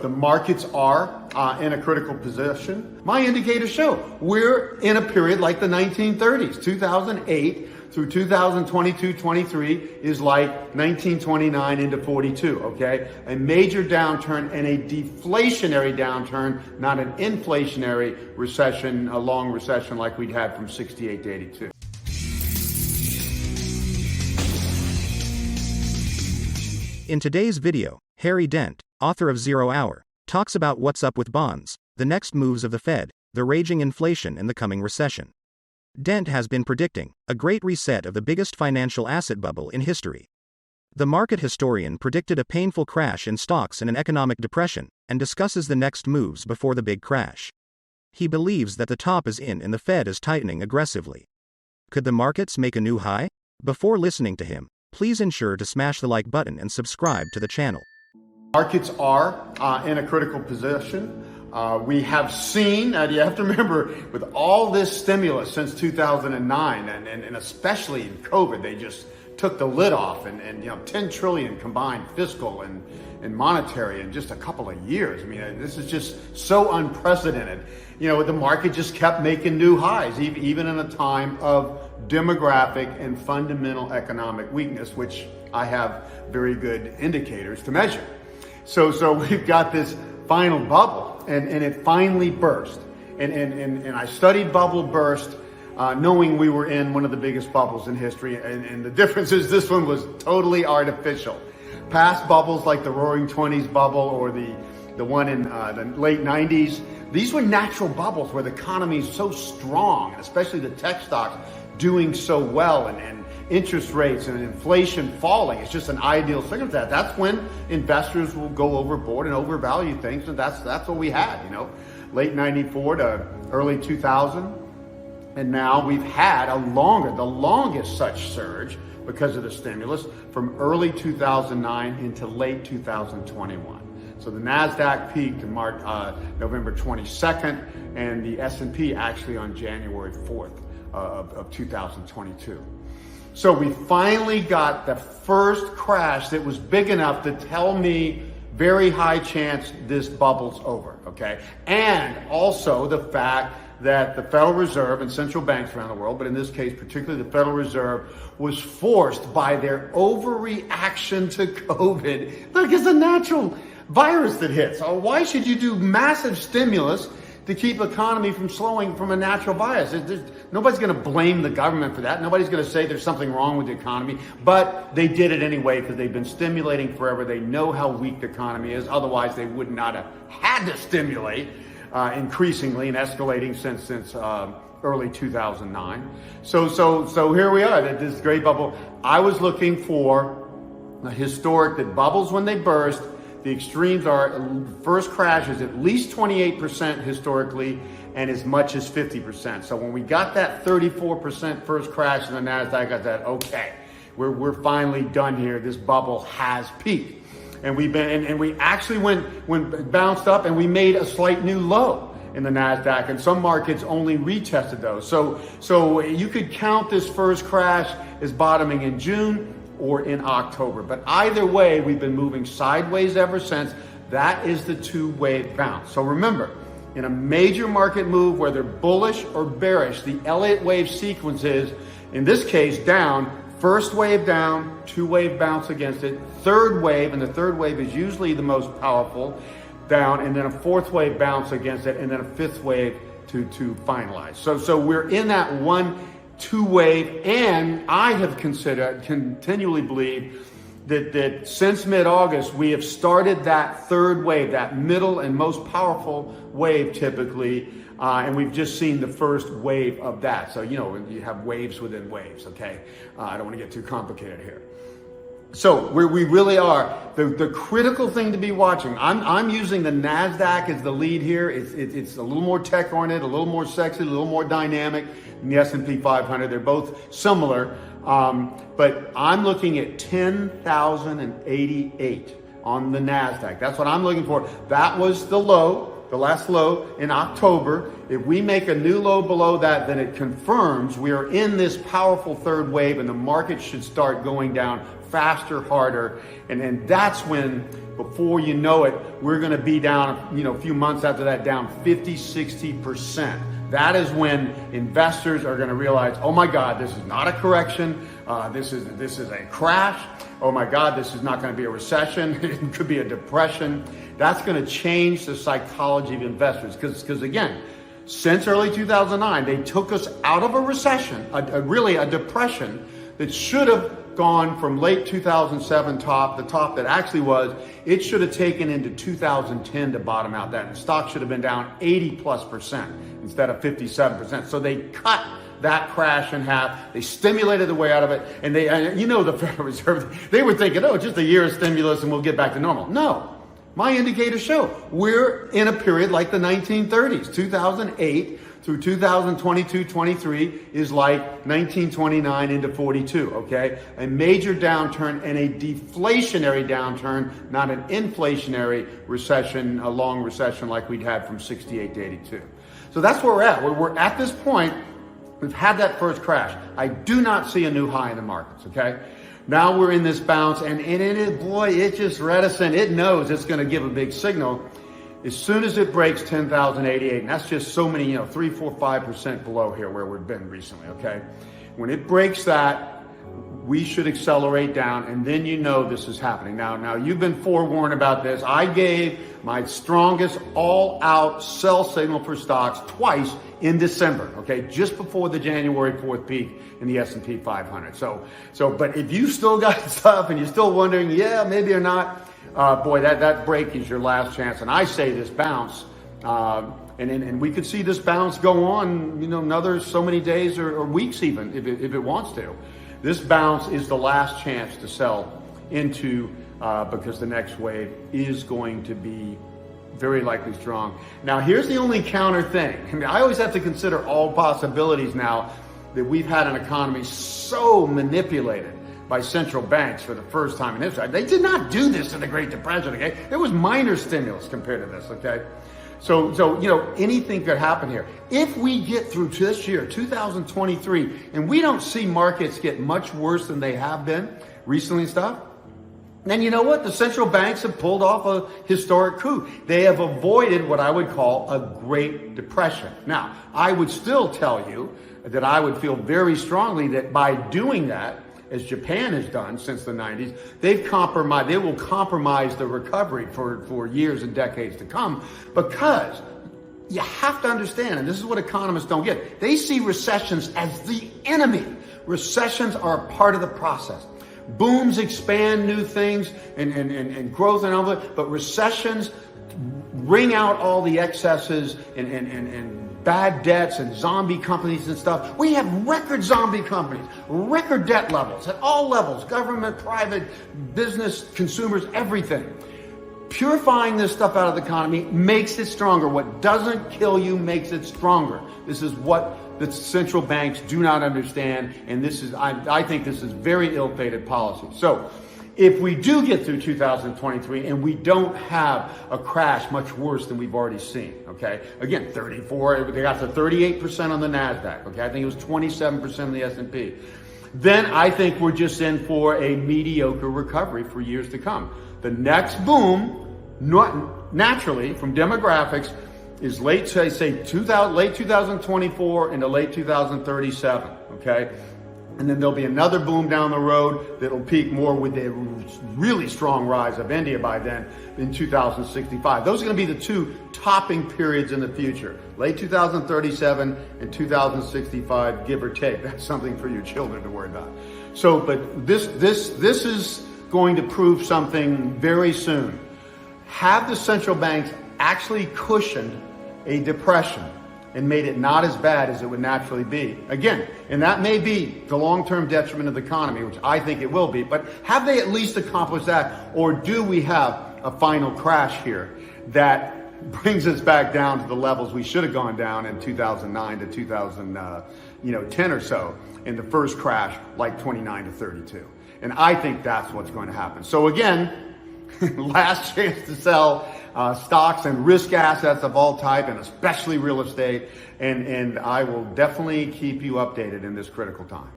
The markets are in a critical position. My indicators show we're in a period like the 1930s. 2008 through 2022-23 is like 1929 into 42, okay? A major downturn and a deflationary downturn, not an inflationary recession, a long recession like we'd had from 68 to 82. In today's video, Harry Dent, author of 0 Hour, talks about what's up with bonds, the next moves of the Fed, the raging inflation and the coming recession. Dent has been predicting a great reset of the biggest financial asset bubble in history. The market historian predicted a painful crash in stocks and an economic depression, and discusses the next moves before the big crash. He believes that the top is in and the Fed is tightening aggressively. Could the markets make a new high? Before listening to him, please ensure to smash the like button and subscribe to the channel. Markets are in a critical position. We have seen, you have to remember, with all this stimulus since 2009, and especially in COVID, they just took the lid off, and 10 trillion combined fiscal and monetary in just a couple of years. I mean, this is just so unprecedented. The market just kept making new highs, even in a time of demographic and fundamental economic weakness, which I have very good indicators to measure. So we've got this final bubble, and it finally burst. And I studied bubble burst, knowing we were in one of the biggest bubbles in history. And the difference is this one was totally artificial. Past bubbles like the Roaring '20s bubble or the one in the late '90s, these were natural bubbles where the economy is so strong, especially the tech stocks doing so well, and interest rates and inflation falling. It's just an ideal circumstance. That's when investors will go overboard and overvalue things, and that's what we had, late 94 to early 2000. And now we've had the longest such surge because of the stimulus from early 2009 into late 2021. So the NASDAQ peaked in November 22nd, and the S&P actually on January 4th of 2022. So we finally got the first crash that was big enough to tell me very high chance this bubble's over, okay? And also the fact that the Federal Reserve and central banks around the world, but in this case particularly the Federal Reserve, was forced by their overreaction to COVID. Look, it's a natural virus that hits. So why should you do massive stimulus to keep economy from slowing from a natural virus? Nobody's going to blame the government for that. Nobody's going to say there's something wrong with the economy, but they did it anyway because they've been stimulating forever. They know how weak the economy is. Otherwise, they would not have had to stimulate increasingly and escalating since early 2009. So here we are, this great bubble. I was looking for a historic that bubbles when they burst. The extremes are first crash is at least 28% historically, and as much as 50%. So when we got that 34% first crash in the NASDAQ, I said, okay, we're finally done here. This bubble has peaked. And we actually went bounced up, and we made a slight new low in the NASDAQ, and some markets only retested those. So you could count this first crash as bottoming in June or in October. But either way, we've been moving sideways ever since. That is the two-wave bounce. So remember, in a major market move, whether bullish or bearish, the Elliott wave sequence is, in this case, down, first wave down, two-wave bounce against it, third wave, and the third wave is usually the most powerful, down, and then a fourth wave bounce against it, and then a fifth wave to finalize. So we're in that 1-2 wave, and I have continually believed that since mid-August, we have started that third wave, that middle and most powerful wave typically, and we've just seen the first wave of that. So, you have waves within waves, okay? I don't want to get too complicated here. So we really are, the critical thing to be watching. I'm using the NASDAQ as the lead here. It's a little more tech-oriented, a little more sexy, a little more dynamic than the S&P 500. They're both similar, but I'm looking at 10,088 on the NASDAQ. That's what I'm looking for. That was the low, the last low in October. If we make a new low below that, then it confirms we are in this powerful third wave, and the market should start going down faster, harder, and that's when before you know it, we're going to be down, a few months after that, down 50, 60%. That is when investors are going to realize, oh my God, this is not a correction. This is a crash. Oh my God, this is not going to be a recession. It could be a depression. That's going to change the psychology of investors. Because again, since early 2009, they took us out of a recession, really a depression that should have gone from late 2007 the top that actually was, it should have taken into 2010 to bottom out. That stock should have been down 80+% instead of 57%. So they cut that crash in half. They stimulated the way out of it. And the Federal Reserve, they were thinking, oh, just a year of stimulus and we'll get back to normal. No, my indicators show we're in a period like the 1930s, 2008 through 2022, 23 is like 1929 into 42, okay? A major downturn and a deflationary downturn, not an inflationary recession, a long recession like we'd had from 68 to 82. So that's where we're at. We're at this point. We've had that first crash. I do not see a new high in the markets, okay? Now we're in this bounce, and it is, boy, it's just reticent. It knows it's going to give a big signal. As soon as it breaks 10,088, and that's just so many, 3, 4, 5% below here where we've been recently, okay? When it breaks that, we should accelerate down, and then this is happening. Now you've been forewarned about this. I gave my strongest all-out sell signal for stocks twice in December, okay? Just before the January 4th peak in the S&P 500. But if you still got stuff and you're still wondering, yeah, maybe or not, boy, that break is your last chance. And I say this bounce, and we could see this bounce go on, another so many days or weeks even, if it wants to. This bounce is the last chance to sell into, because the next wave is going to be very likely strong. Now, here's the only counter thing. I always have to consider all possibilities now that we've had an economy so manipulated by central banks for the first time in history. They did not do this in the Great Depression, okay? It was minor stimulus compared to this, okay? So anything could happen here. If we get through this year, 2023, and we don't see markets get much worse than they have been recently and stuff, then you know what? The central banks have pulled off a historic coup. They have avoided what I would call a Great Depression. Now, I would still tell you that I would feel very strongly that by doing that, as Japan has done since the 90s, they will compromise the recovery for years and decades to come, because you have to understand, and this is what economists don't get, they see recessions as the enemy. Recessions are a part of the process. Booms expand new things and growth and all that, but recessions wring out all the excesses and bad debts and zombie companies and stuff. We have record zombie companies, record debt levels at all levels, government, private, business, consumers, everything. Purifying this stuff out of the economy makes it stronger. What doesn't kill you makes it stronger. This is what the central banks do not understand, and I think this is very ill-fated policy. So if we do get through 2023 and we don't have a crash much worse than we've already seen, okay? Again, 34, they got to 38% on the NASDAQ, okay? I think it was 27% on the S&P. Then I think we're just in for a mediocre recovery for years to come. The next boom, naturally, from demographics, is late 2024 into late 2037, okay? And then there'll be another boom down the road that'll peak more with a really strong rise of India by then in 2065. Those are going to be the two topping periods in the future. Late 2037 and 2065, give or take. That's something for your children to worry about. So, but this is going to prove something very soon. Have the central banks actually cushioned a depression and made it not as bad as it would naturally be? Again, and that may be the long-term detriment of the economy, which I think it will be, but have they at least accomplished that? Or do we have a final crash here that brings us back down to the levels we should have gone down in 2009 to 2010 or so, in the first crash, like 29 to 32? And I think that's what's going to happen. So again, last chance to sell stocks and risk assets of all type, and especially real estate. And I will definitely keep you updated in this critical time.